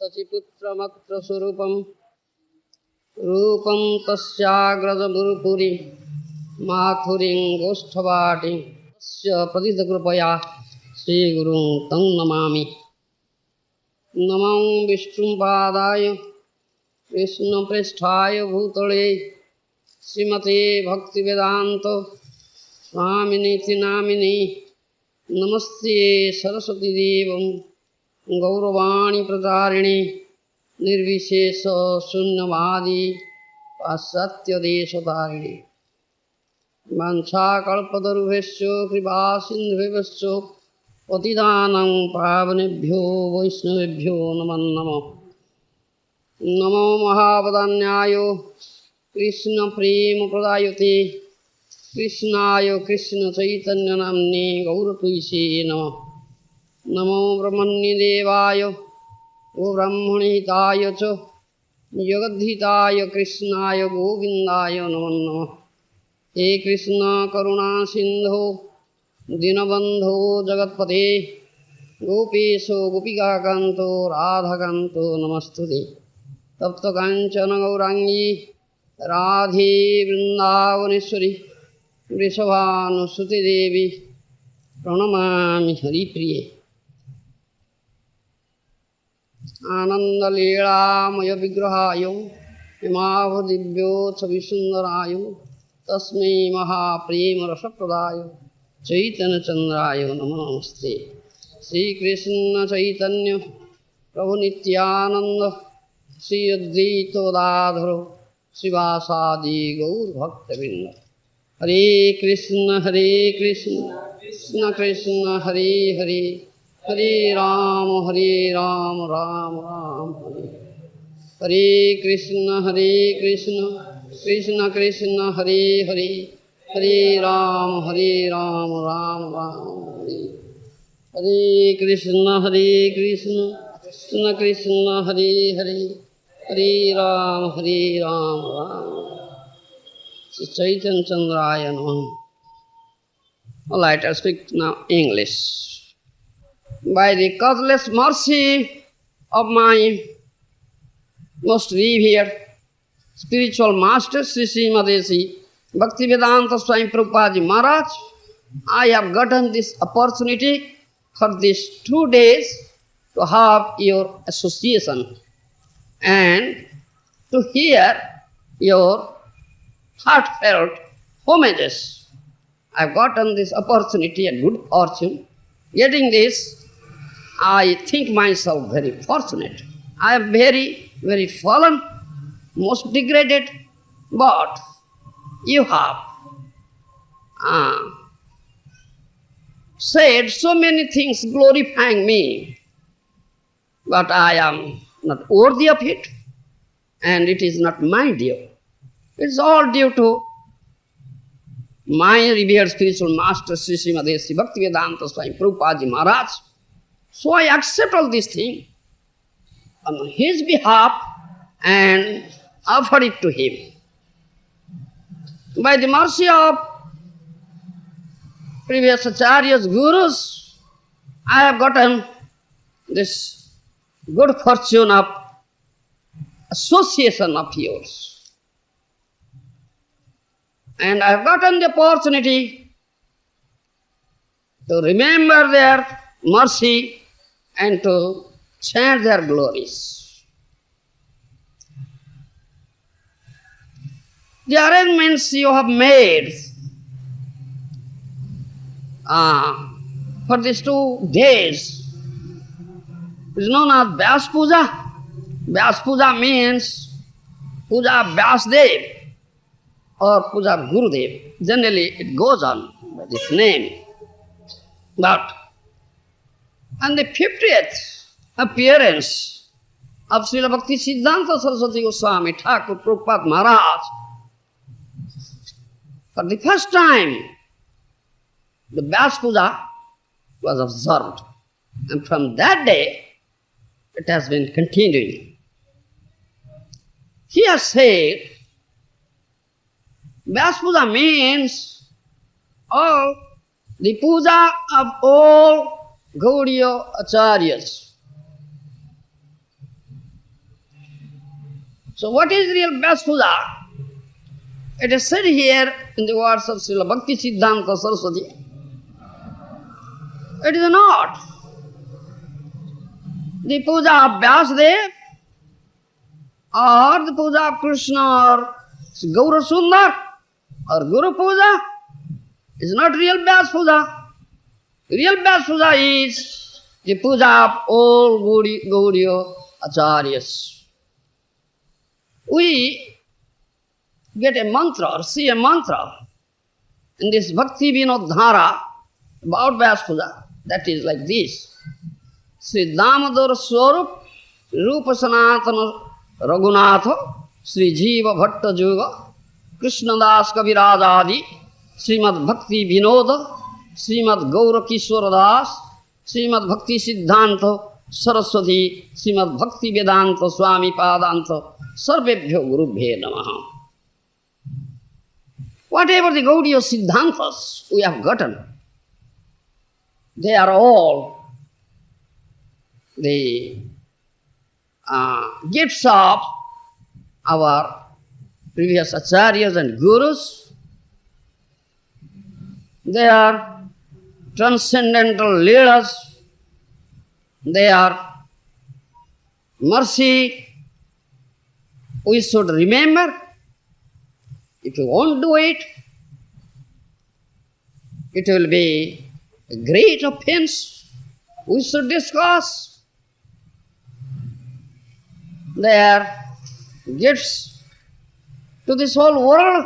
सचिपुत्रमत्र स्वरूपं रूपं तस्याग्रजगुरुपुरी माथुरीं गोष्ठवाटीं तस्य प्रथितकृपया श्रीगुरुं तं नमामि। नमो विष्णुपादाय कृष्णप्रेष्ठाय भूतले श्रीमते भक्तिवेदान्त स्वामिनीति नामिने। नमस्ते सरस्वती देवं गौरवाणी प्रचारिणे निर्विशेष शून्यवादी पाश्चात्यदेशतारिणे। वाञ्छाकल्पतरुभ्यश्च कृपासिन्धुभ्यश्च पतितानां पावनेभ्यो वैष्णवेभ्यो नमो नमः। नमो महावदान्याय कृष्णप्रेमप्रदायते कृष्णाय कृष्णचैतन्यनाम्ने गौरतुष्ये नमः। नमो ब्रह्मण्यदेवाय गोब्राह्मणहिताय च जगद्धिताय कृष्णाय गोविन्दाय नमो नमः। हे कृष्ण करुणा सिन्धो दीनबन्धो जगत्पते गोपेशो गोपिकान्तो राधाकान्तो नमस्तुते। तप्तकाञ्चन गौराङ्गी राधे वृन्दावनेश्वरी वृषभानुसुते देवी प्रणमामि हरिप्रिये। आनन्दलीलामय विग्रहाय हिमावदिव्योत्सविसुन्दराय तस्मै महाप्रेमरसप्रदाय चैतन्यचन्द्राय नमो नमस्ते। श्रीकृष्ण चैतन्य प्रभु नित्यानंद श्री अद्वैत गदाधर श्रीवासादि गौरभक्तवृंद। हरे Krishna Krishna Krishna Hare Hare Hare Ram Ram Ram Hare Hare. Krishna Krishna Krishna Hare Hare Hare Ram Ram Ram Hare Hare. Krishna Krishna Krishna Hare Hare Hare Ram Ram Sri Chaitanya Chandraya Namaha. All right, I speak now English. By the causeless mercy of my most revered spiritual master, Sri Srimadesi Bhaktivedanta Swami Prabhupada Maharaj, I have gotten this opportunity for these 2 days to have your association and to hear your heartfelt homages. I have gotten this opportunity and good fortune. Getting this, I think myself very fortunate. I am very, very fallen, most degraded, but you have said so many things glorifying me, but I am not worthy of it, and it is not my due. It's all due to my revered spiritual master, Sri Srimadesi Bhaktivedanta Swami Prabhupada Maharaj. So I accept all these things on his behalf and offer it to him. By the mercy of previous acharyas, gurus, I have gotten this good fortune of association of yours. And I have gotten the opportunity to remember their mercy and to chant their glories. The arrangements you have made for these 2 days is known as Vyas Puja. Vyas Puja means Puja of Vyasdev or Puja of Gurudev. Generally it goes on by this name. But on the 50th appearance of Srila Bhakti Siddhanta Saraswati Goswami Thakur Prabhupada Maharaj, for the first time the Vyas Puja was observed, and from that day it has been continuing. He has said Vyas Puja means all the puja of all Gaudiya Acharyas. So what is real Vyasa Puja? It is said here in the words of Srila Bhakti Siddhanta Saraswati. It is not the puja of Vyasadeva or the puja of Krishna or Gaura Sundar or Guru Puja. It is not real Vyasa Puja. Real Vyasa Puja is the puja of all Gaudiya Acharyas. We get a mantra or see a mantra in this Bhakti Vinod Dhara about Vyasa Puja. That is like this. Sri Damodara Swarup Rupa Sanatana Raghunatha Sri Jiva Bhatta Juga Krishnadas Kavirajadi Srimad Bhakti Vinoda Srimad Gaura Kishwara Das Srimad Bhakti Siddhanta Saraswati Srimad Bhakti Vedanta Swami Padanta Sarvebhyo Gurubhye Namaha. Whatever the Gaudiya Siddhantas we have gotten, they are all the gifts of our previous acharyas and gurus. They are transcendental leaders. They are mercy. We should remember. If you won't do it, it will be a great offense. We should discuss their gifts to this whole world.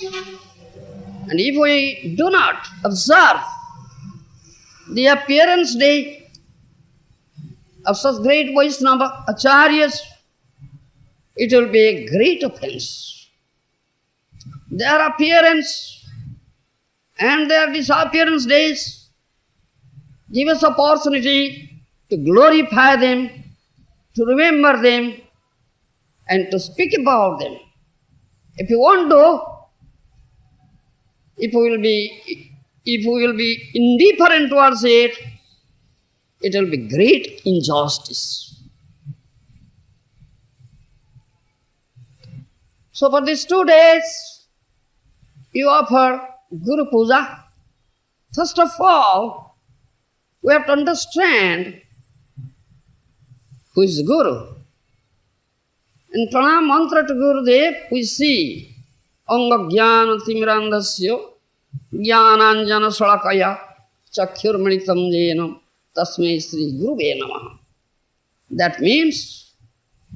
And if we do not observe the appearance day of such great Vaishnava acharyas, it will be a great offense. Their appearance and their disappearance days give us opportunity to glorify them, to remember them, and to speak about them. If you won't do, if we will be indifferent towards it, it will be great injustice. So for these 2 days, you offer Guru Puja. First of all, we have to understand who is Guru. In Pranam Mantra to Gurudev, we see Anga Jnana Timirandasya Jnananjana Salakaya Chakyurmanitam Jenam Tasmai Sri Guruve Namaha. That means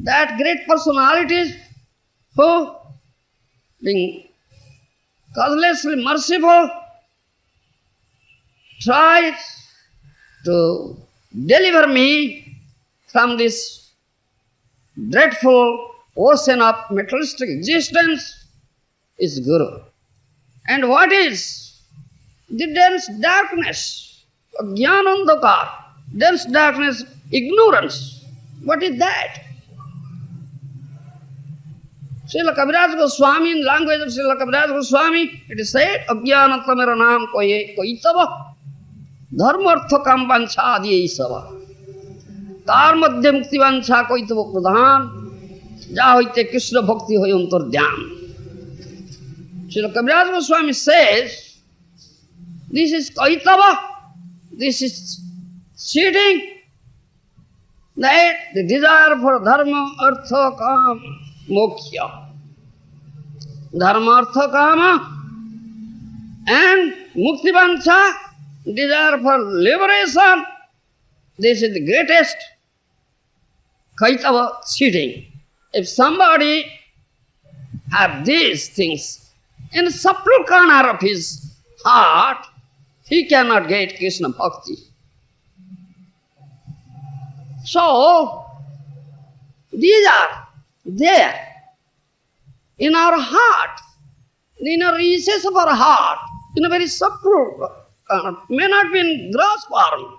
that great personalities who, being causelessly merciful, tries to deliver me from this dreadful ocean of materialistic existence is Guru. And what is the dense darkness, Jnanandakar, dense darkness, ignorance? What is that? Srila Kaviraj Goswami, in language of Srila Kaviraj Goswami, it is said, Ajnanatamera naam koitava, dharma artha kam vancha adiye isava. Tar madhya mukti vancha koitava pradhan, ja hoite Krishna bhakti hoy antar dhyan. Srila Kaviraj Goswami says, this is koitava, this is cheating, that the desire for dharma, artha, kam, moksha. Dharma, artha, kama, and mukti vancha, desire for liberation. This is the greatest kaitava cheating. If somebody have these things in the subtle corner of his heart, he cannot get Krishna bhakti. So, these are there in our heart, in the recess of our heart, in a very subtle, may not be in gross form,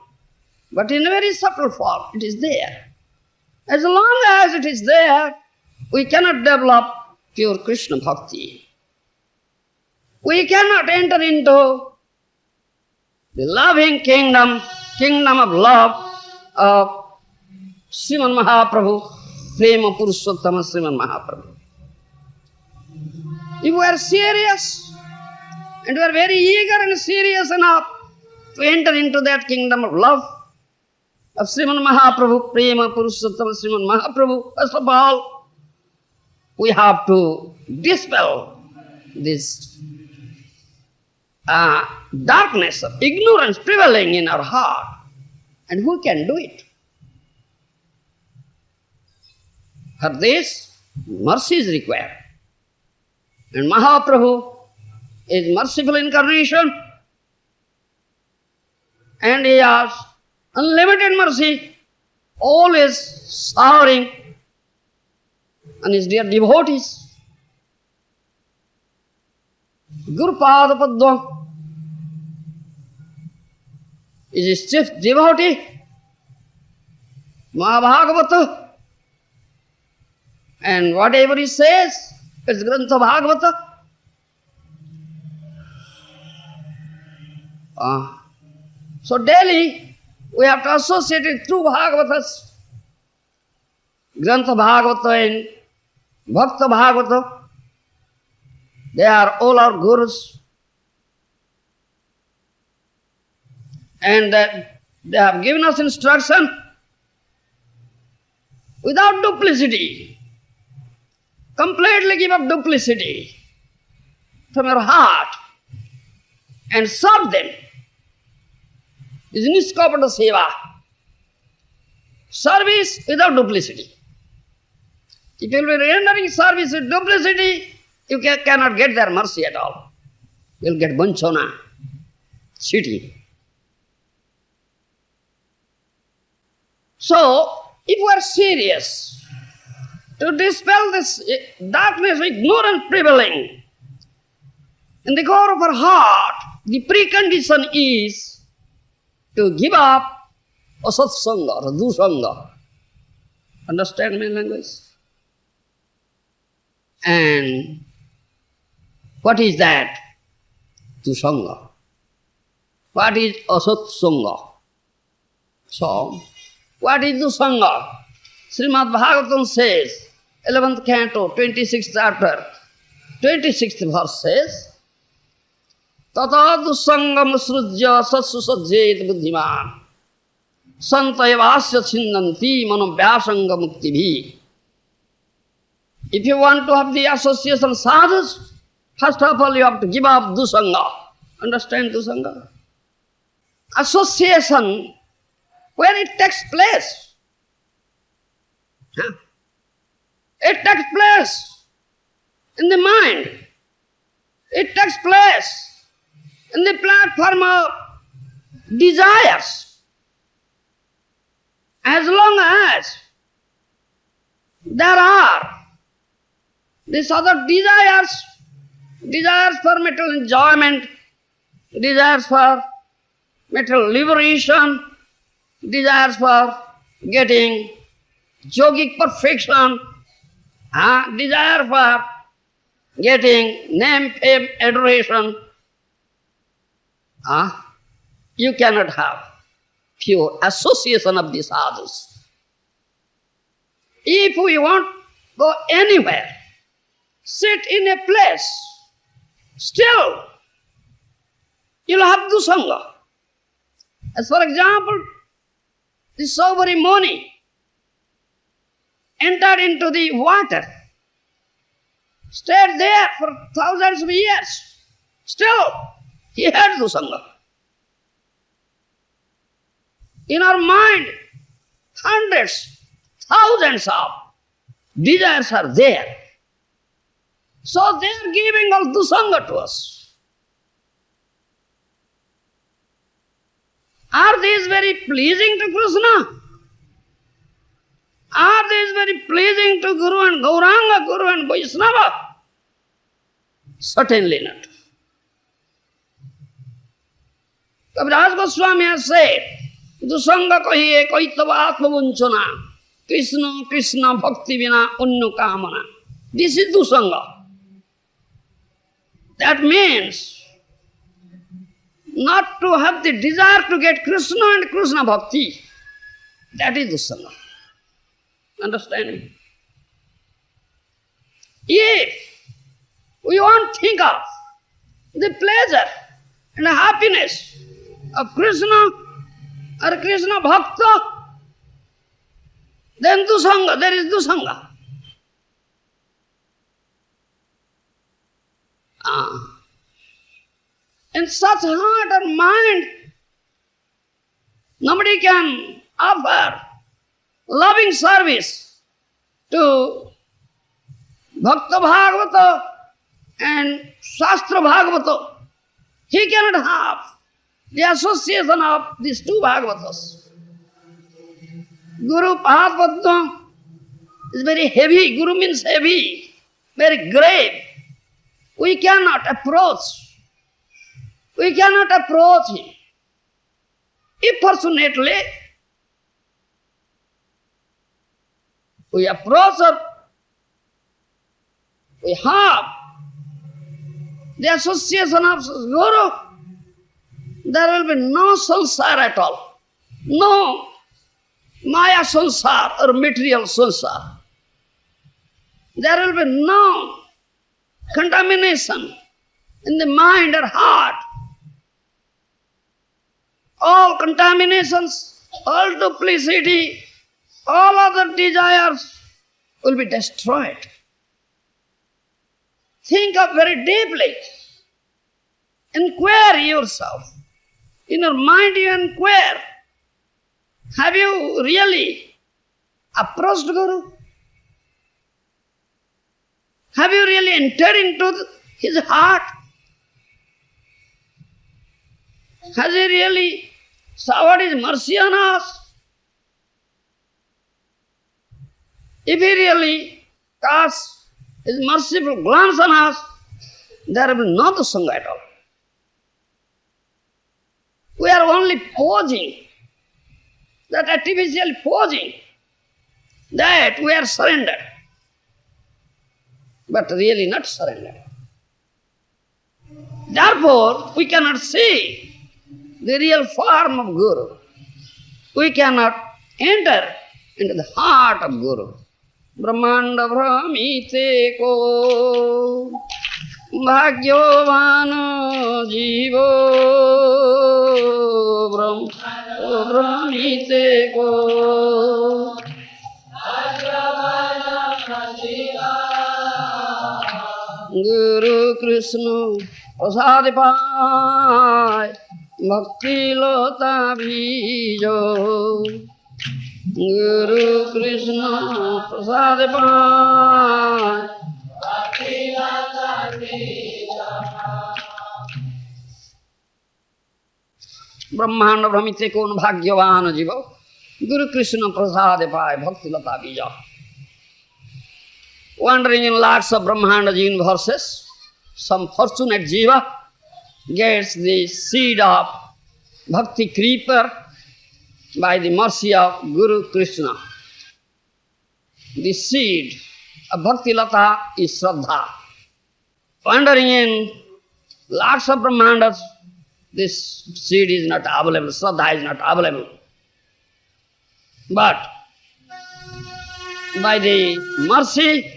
but in a very subtle form, it is there. As long as it is there, we cannot develop pure Krishna bhakti. We cannot enter into the loving kingdom of love of Sriman Mahaprabhu, Prema Purushottama Sriman Mahaprabhu. If we are serious, and we are very eager and serious enough to enter into that kingdom of love of Sriman Mahaprabhu, Prema Purushottama Sriman Mahaprabhu, first of all, we have to dispel this darkness of ignorance prevailing in our heart. And who can do it? For this, mercy is required. And Mahaprabhu is merciful incarnation, and he has unlimited mercy, always showering on his dear devotees. Guru Pada Padma is his chief devotee, Mahabhagavata, and whatever he says, it's Grantha Bhagavata. So daily we have to associate it through Bhagavatas, Grantha Bhagavata and Bhakta Bhagavata. They are all our gurus. And they have given us instruction without duplicity. Completely give up duplicity from your heart and serve them. Is Niskapata Seva. Service without duplicity. If you will be rendering service with duplicity, you cannot get their mercy at all. You will get banchona, cheating. So, if we are serious to dispel this darkness, ignorance prevailing in the core of our heart, the precondition is to give up asatsanga or dusanga. Understand my language? And what is that? Dusanga. What is asatsanga? So, what is dusanga? Srimad Bhagavatam says, 11th canto, 26th chapter, 26th verse says, Tata dusangam srujya satsu sajjayet buddhiman santayavasya chinnanti manobhyasanga muktibhi. If you want to have the association sadhus, first of all you have to give up dusanga. Understand dusanga? Association, where it takes place. It takes place in the mind. It takes place in the platform of desires. As long as there are these other desires for material enjoyment, desires for material liberation, desires for getting yogic perfection, desire for getting name, fame, adoration, you cannot have pure association of these sadhus. If we want to go anywhere, sit in a place, still you'll have dusanga. As for example, the Saubhari Muni entered into the water, stayed there for thousands of years. Still, he had dusanga. In our mind, hundreds, thousands of desires are there. So they are giving all dusanga to us. Are these very pleasing to Krishna? Are these very pleasing to Guru and Gauranga, Guru and Vaishnava? Certainly not. Kaviraj Goswami has said, Dusanga kahiye kaitava atmavanchana, Krishna, Krishna, bhakti vina, unnu kamana. This is dusanga. That means not to have the desire to get Krishna and Krishna bhakti. That is dusanga. Understanding? If we won't think of the pleasure and the happiness of Krishna or Krishna Bhakta, then Dusanga, there is Dusanga. In such heart or mind, nobody can offer loving service to Bhakta Bhagavata and Shastra Bhagavata. He cannot have the association of these two Bhagavatas. Guru Padma is very heavy. Guru means heavy, very grave. We cannot approach. We cannot approach him. If fortunately we approach or we have the association of Guru, there will be no sansar at all. No Maya sansar or material sansar. There will be no contamination in the mind or heart. All contaminations, all duplicity, all other desires will be destroyed. Think of very deeply. Inquire yourself. In your mind you inquire. Have you really approached Guru? Have you really entered into his heart? Has he really showered his mercy on us? If he really casts his merciful glance on us, there will be no Dusanga at all. We are only posing, that artificial posing, that we are surrendered, but really not surrendered. Therefore, we cannot see the real form of Guru. We cannot enter into the heart of Guru. Brahmanda Brahmite ko Bhagyavana Jivo Brahmite ko Guru Krishna Prasad Pai Bhakti Lota Bijo Guru Krishna Prasad Pai Bhakti Lota Bijo Brahmanda Brahmite Kon Bhagyavana Jiva Guru Krishna Prasad Pai Bhakti Lata Bijo. Wandering in lots of Brahmanda universes, some fortunate jiva gets the seed of bhakti creeper by the mercy of Guru Krishna. The seed of bhakti lata is Shraddha. Wandering in lots of Brahmandas, this seed is not available, Shraddha is not available. But by the mercy,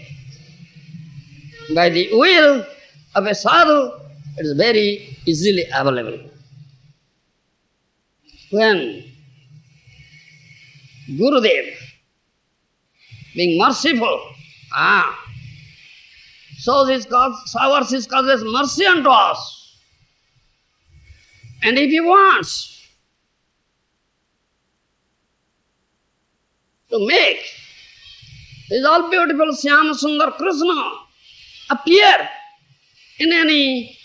by the will of a sadhu, it is very easily available. When Gurudev, being merciful, showers his causes mercy unto us. And if he wants to make his all beautiful Syama Sundar Krishna appear in any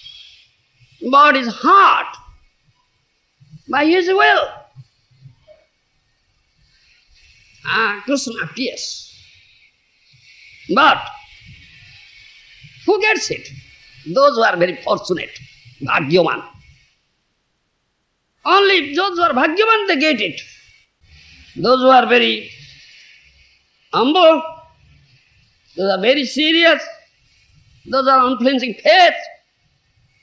body's heart by his will, Krishna appears. But who gets it? Those who are very fortunate, Bhagyavan. Only those who are Bhagyavan, they get it. Those who are very humble, those are very serious, those are unflinching faith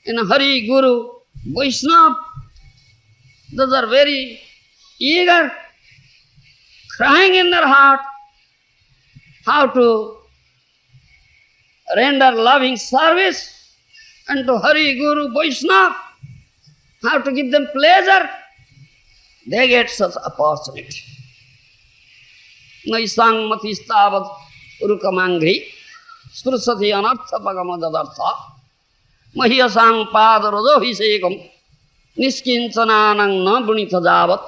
in Hari, Guru, Vaishnava, those are very eager, crying in their heart how to render loving service and to Hari, Guru, Vaishnava, how to give them pleasure, they get such opportunity. Naisang matistavad urukamangri sprusati anartha pagamadartha mahiyasang padarodo hisekam niskincananang na bunita javat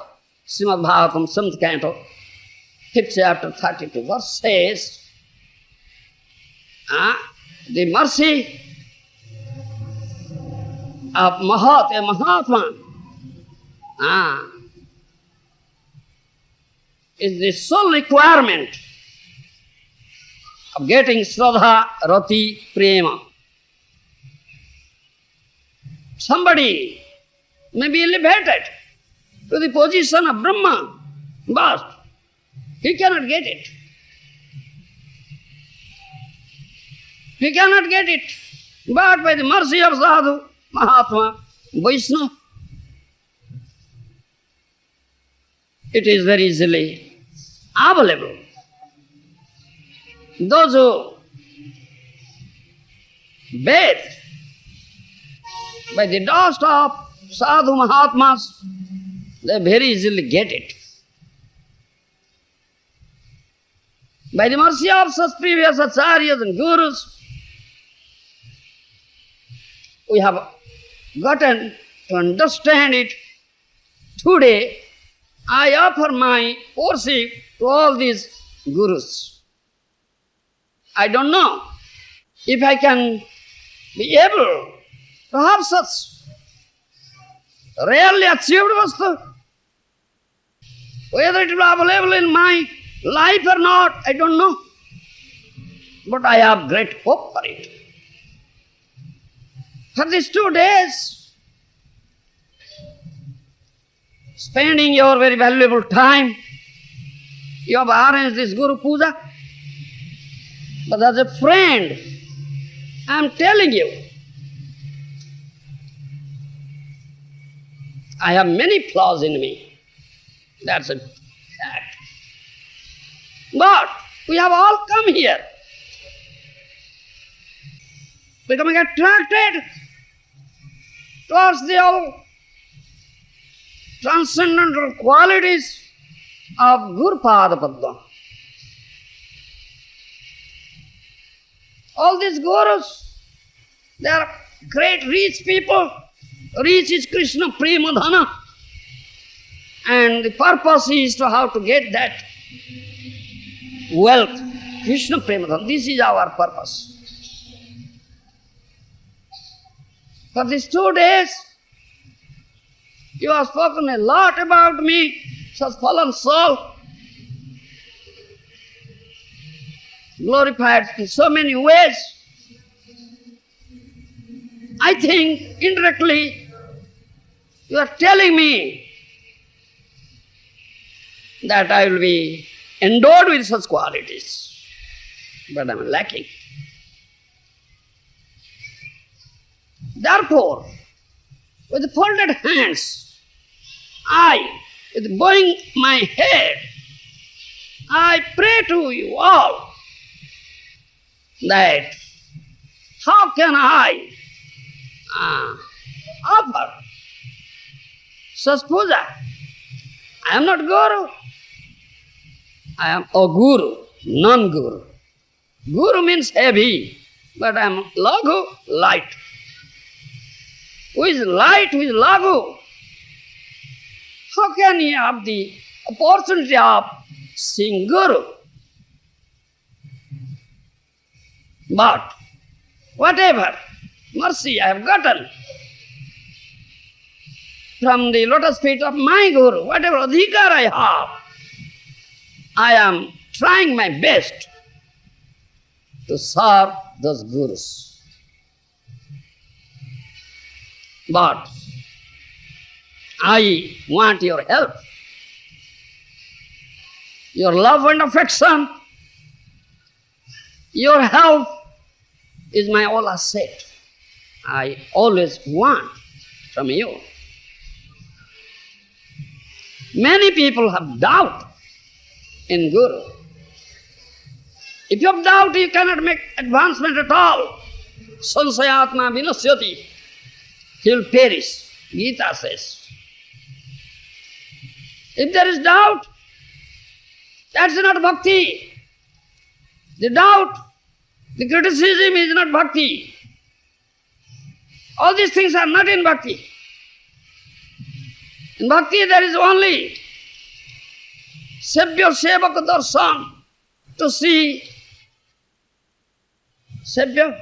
Srimad Bhagavatam 7th canto 5th chapter 32 verse says the mercy of a Mahatma is the sole requirement of getting Shraddha, Rati, Prema. Somebody may be elevated to the position of Brahma, but he cannot get it. He cannot get it. But by the mercy of Sadhu, Mahatma, Vaishnava, it is very easily available. Those who bathe by the dust of Sadhu Mahatmas, they very easily get it. By the mercy of such previous acharyas and gurus, we have gotten to understand it. Today, I offer my worship to all these gurus. I don't know if I can be able to have such rarely achieved vastu. Whether it will be available in my life or not, I don't know. But I have great hope for it. For these 2 days, spending your very valuable time, you have arranged this Guru Puja. But as a friend, I am telling you, I have many flaws in me. That's a fact. But we have all come here, becoming attracted towards the all transcendental qualities of Guru Pada Padma. All these gurus, they are great rich people. Rich is Krishna Prema Dhana. And the purpose is to how to get that wealth. Krishna Prema Dhana. This is our purpose. For these 2 days, you have spoken a lot about me, such fallen soul, glorified in so many ways. I think indirectly you are telling me that I will be endowed with such qualities, but I am lacking. Therefore, with folded hands, with bowing my head, I pray to you all that how can I offer such puja? I am not Guru. I am a Guru, non-Guru. Guru means heavy, but I am Laghu, light. Who is light, who is Laghu? How can he have the opportunity of seeing Guru? But whatever mercy I have gotten from the lotus feet of my Guru, whatever adhikar I have, I am trying my best to serve those Gurus. But I want your help, your love and affection. Your help is my all asset. I always want from you. Many people have doubt in Guru. If you have doubt, you cannot make advancement at all. Sansayatma vinasyati. He will perish. Gita says. If there is doubt, that's not bhakti. The doubt, the criticism is not bhakti. All these things are not in bhakti. In bhakti there is only Sevya Sevaka Darshan, to see Sevya.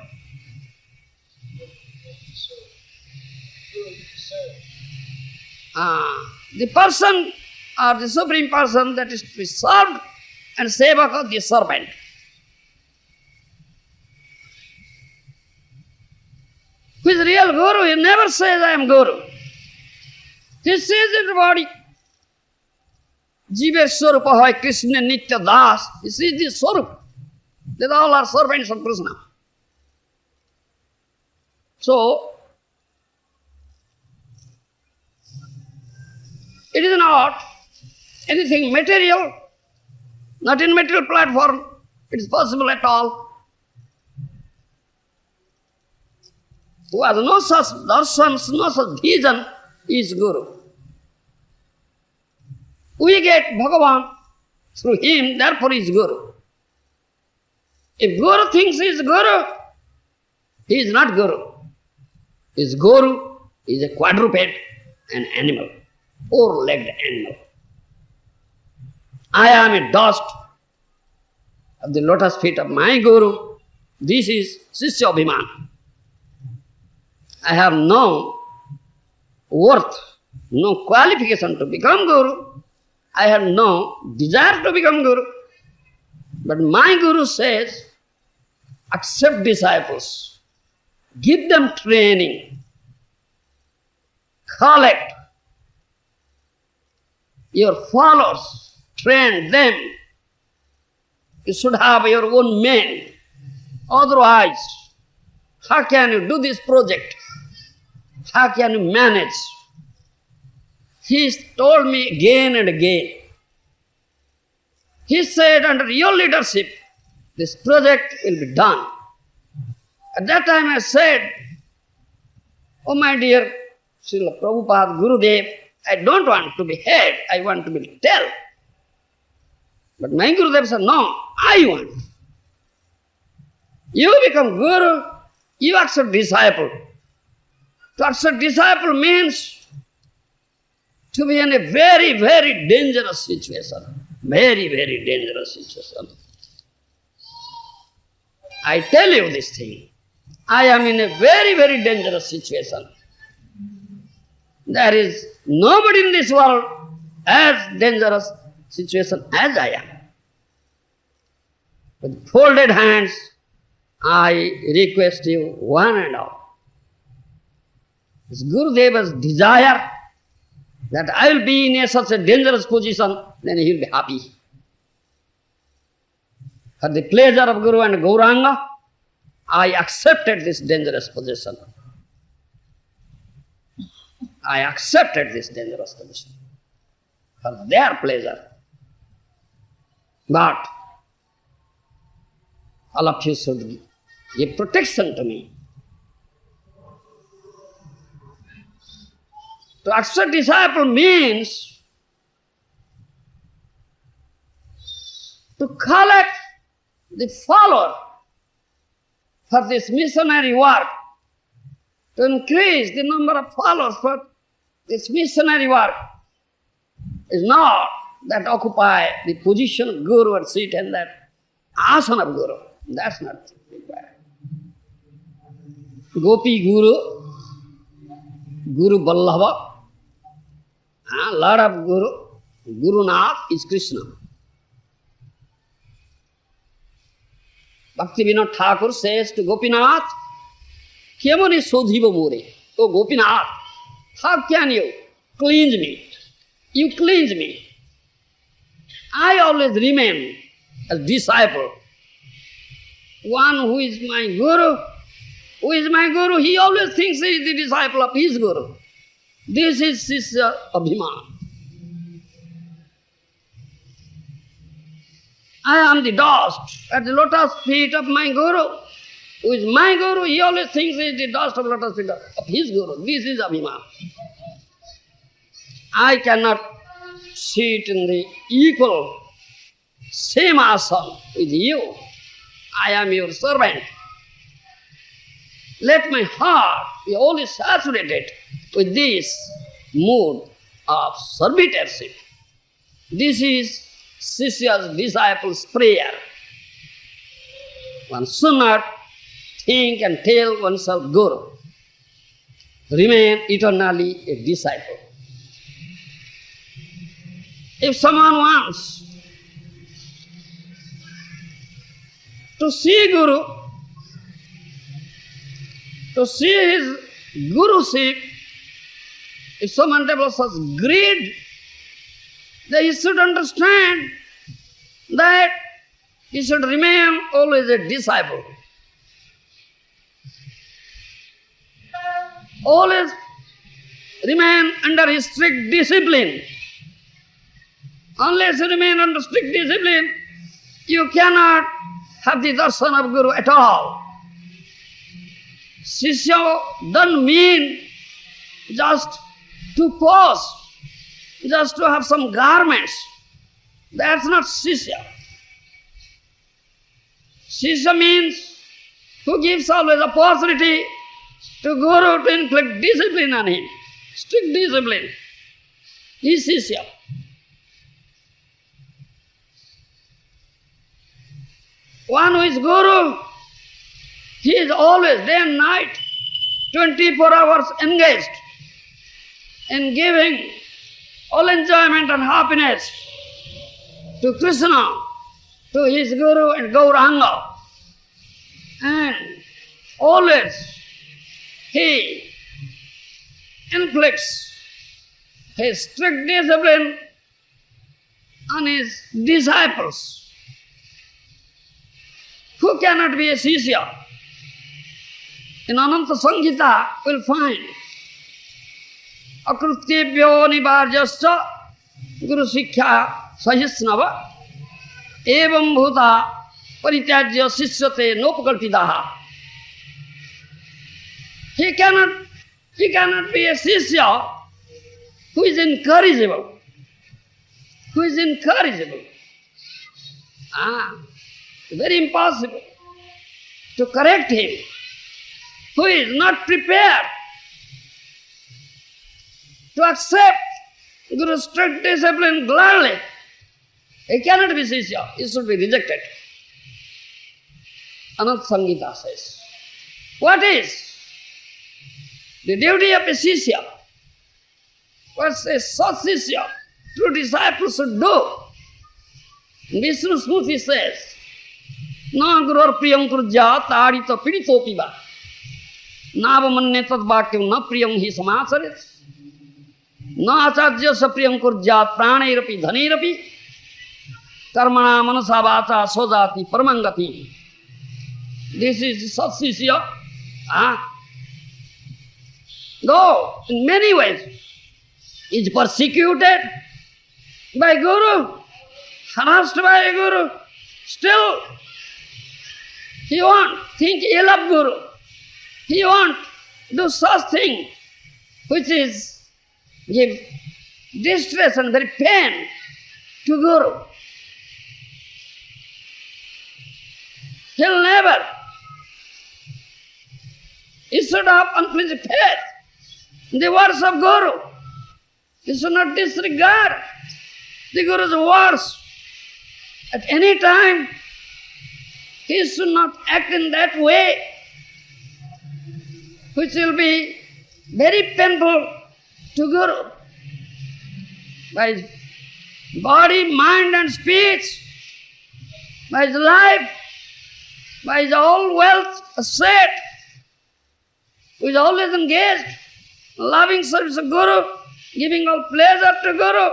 The person or the Supreme Person that is to be served, and Sevaka, the servant. Who is real Guru? He never says, I am Guru. He says everybody. Jiva Swarupa Hoy Krishna Nitya Das. He sees the Swarup. They all are servants of Krishna. So, it is not anything material, not in material platform. It is possible at all. Who has no such darshans, no such vision, is Guru. We get Bhagavan through him, therefore he is Guru. If Guru thinks he is Guru, he is not Guru. He is Guru, he is a quadruped, an animal, four-legged animal. I am a dust of the lotus feet of my Guru. This is Sishya Abhiman. I have no worth, no qualification to become Guru. I have no desire to become Guru. But my Guru says, accept disciples, give them training, collect your followers, train them. You should have your own men. Otherwise, how can you do this project? How can you manage? He told me again and again. He said, under your leadership, this project will be done. At that time I said, oh my dear Srila Prabhupada, Gurudev, I don't want to be head, I want to be tail. But my Gurudev said, no, I want. You become Guru, you accept disciple. To accept disciple means to be in a very, very dangerous situation. Very, very dangerous situation. I tell you this thing. I am in a very, very dangerous situation. There is nobody in this world as dangerous situation as I am. With folded hands, I request you one and all. If Gurudeva's desire that I will be in such a dangerous position, then he will be happy. For the pleasure of Guru and Gauranga, I accepted this dangerous position. I accepted this dangerous position for their pleasure. But all of you should give protection to me. To accept disciple means to collect the follower for this missionary work, to increase the number of followers for this missionary work is not that occupy the position of Guru or sit in that asana of Guru. That's not required. Gopi Guru, Guru Vallabha, Lord of Guru, Guru Nath is Krishna. Bhaktivinoda Thakur says to Gopinath, Kyamani Sodhiva More, oh Gopinath, how can you cleanse me? You cleanse me. I always remain a disciple. One who is my Guru, he always thinks he is the disciple of his Guru. This is Sishya Abhiman. I am the dust at the lotus feet of my Guru. Who is my Guru? He always thinks he is the dust of lotus feet of his Guru. This is Abhiman. I cannot sit in the equal, same asana with you. I am your servant. Let my heart be always saturated with this mood of servitorship. This is Sisya's disciple's prayer. One should not think and tell oneself Guru. Remain eternally a disciple. If someone wants to see Guru, to see his Guruship, if someone develops such greed, then he should understand that he should remain always a disciple. Always remain under his strict discipline. Unless you remain under strict discipline, you cannot have the darshan of Guru at all. Sisya doesn't mean just to pose, just to have some garments. That's not Sisya. Sisya means who gives always opportunity to Guru to inflict discipline on him, strict discipline. He is Sisya. One who is Guru, he is always day and night, 24 hours engaged in giving all enjoyment and happiness to Krishna, to his Guru and Gauranga. And always he inflicts his strict discipline on his disciples. Who cannot be a Sisya? In Ananta Samhita, we'll find Akrutyebhyo nivarjascha Guru Sikkha Sahisnava Evam Bhuta Parityajya Sisyate Nopakalpidaha. He cannot be a Sisya who is incorrigible. Who is incorrigible. Very impossible to correct him, who is not prepared to accept Guru's strict discipline gladly. He cannot be Sisya, he should be rejected. Ananta Samhita says, what is the duty of a Sisya? What a such Sisya, true disciple should do? Vishnu Smriti says, Na gurur priyam kurja tarita pidito piba. Navamanne tad bhakyam na priyam hi samacharit. Na acharya sa priyam kurja pranairapi dhanirapi. Karmana manasa vacha sojati paramangati. This is Satsisya. Though in many ways is persecuted by Guru, harassed by Guru, still he won't think ill of Guru. He won't do such thing which is give distress and very pain to Guru. He'll never. He should have unflinching faith in the words of Guru. He should not disregard the Guru's words. At any time, he should not act in that way, which will be very painful to Guru. By his body, mind and speech, by his life, by his whole wealth, asset, who is always engaged, loving service of Guru, giving all pleasure to Guru,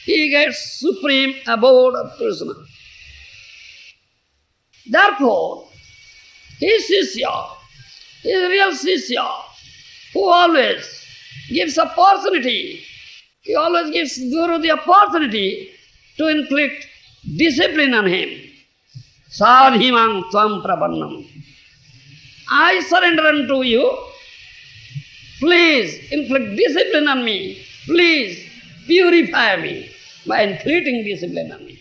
he gets supreme abode of Krishna. Therefore, he is Sisya, he is real Sisya, who always gives opportunity. He always gives Guru the opportunity to inflict discipline on him. Sadhimang tvam prabannam. I surrender unto you. Please inflict discipline on me. Please purify me by inflicting discipline on me.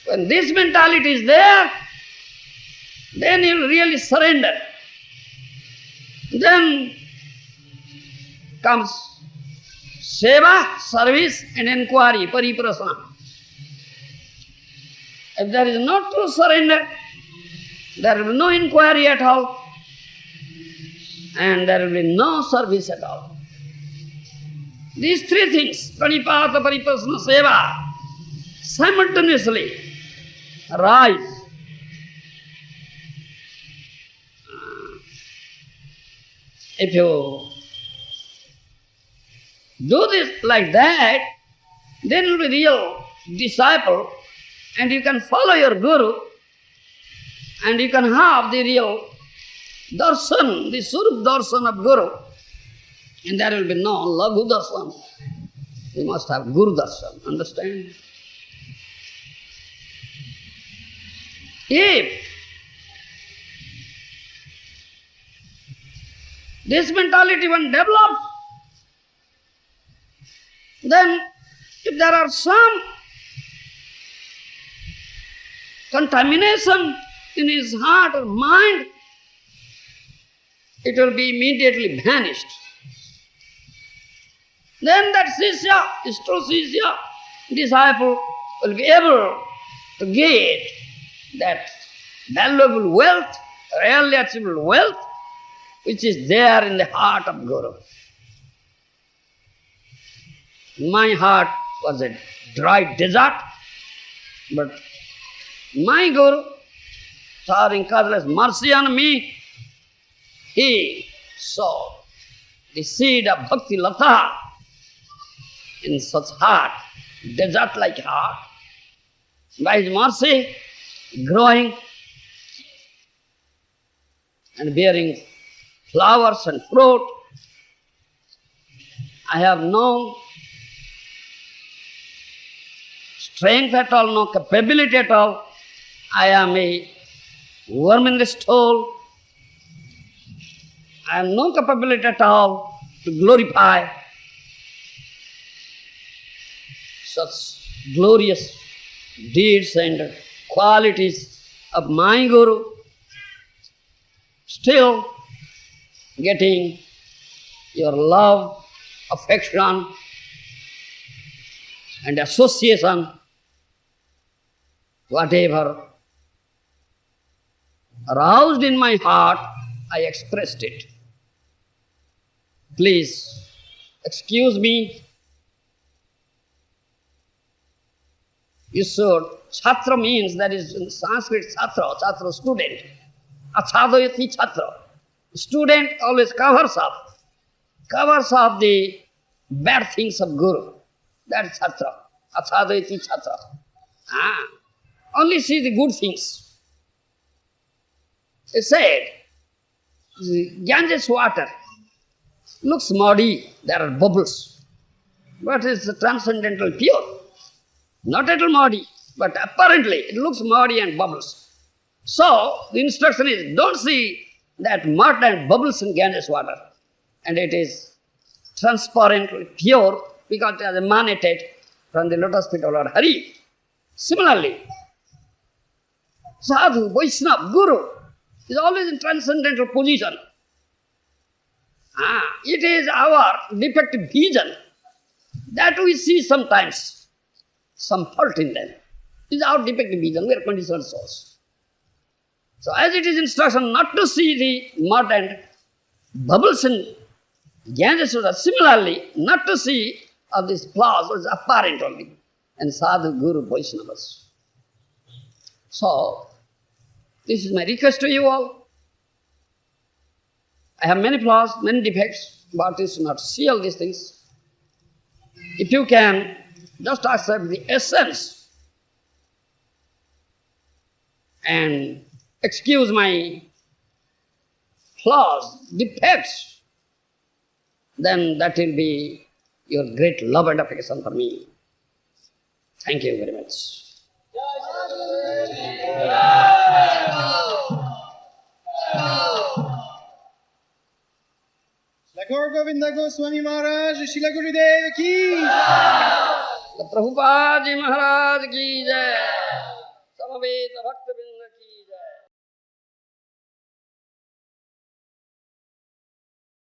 When this mentality is there, then you will really surrender. Then comes seva, service and inquiry, pariprasana. If there is no true surrender, there will be no inquiry at all, and there will be no service at all. These three things, pranipata, pariprasana, seva, simultaneously rise. If you do this like that, then you will be real disciple, and you can follow your guru, and you can have the real darshan, the surup darshan of guru, and there will be no laghu darshan. You must have guru darshan, understand? If this mentality one develops, then if there are some contamination in his heart or mind, it will be immediately vanished. Then that Sishya, is true Sishya, disciple, will be able to get that valuable wealth, rarely achievable wealth, which is there in the heart of Guru. My heart was a dry desert, but my Guru, showering causeless mercy on me, he saw the seed of Bhakti Lata in such heart, desert-like heart. By his mercy, growing and bearing flowers and fruit. I have no strength at all, no capability at all. I am a worm in the stool. I have no capability at all to glorify such glorious deeds and qualities of my Guru. Still getting your love, affection and association, whatever aroused in my heart, I expressed it. Please excuse me. You should. Chhatra means, that is in Sanskrit, chhatra student. Achadayati chhatra. Student always covers up the bad things of Guru. That's chhatra. Achadayati chhatra. Only see the good things. It said, the Ganges water looks muddy, there are bubbles, but it's transcendental pure. Not at all muddy, but apparently it looks muddy and bubbles. So the instruction is, don't see that mud and bubbles in Ganges water, and it is transparently pure because it has emanated from the lotus feet of Lord Hari. Similarly, Sadhu, Vaishnava, Guru is always in transcendental position. It is our defective vision that we see sometimes some fault in them. It is our defective vision, we are conditioned souls. So as it is instruction not to see the mud and bubbles in Ganges water, similarly not to see all these flaws which is apparent only, and Sadhu, Guru, Vaishnavas. So, this is my request to you all. I have many flaws, many defects, but you should not see all these things. If you can, just accept the essence and excuse my flaws, defects, then that will be your great love and affection for me. Thank you very much. Gaur Govinda Goswami Maharaj, Srila Gurudev ki. Prabhupada Ji Maharaj ki jai. Samaveta Bhakta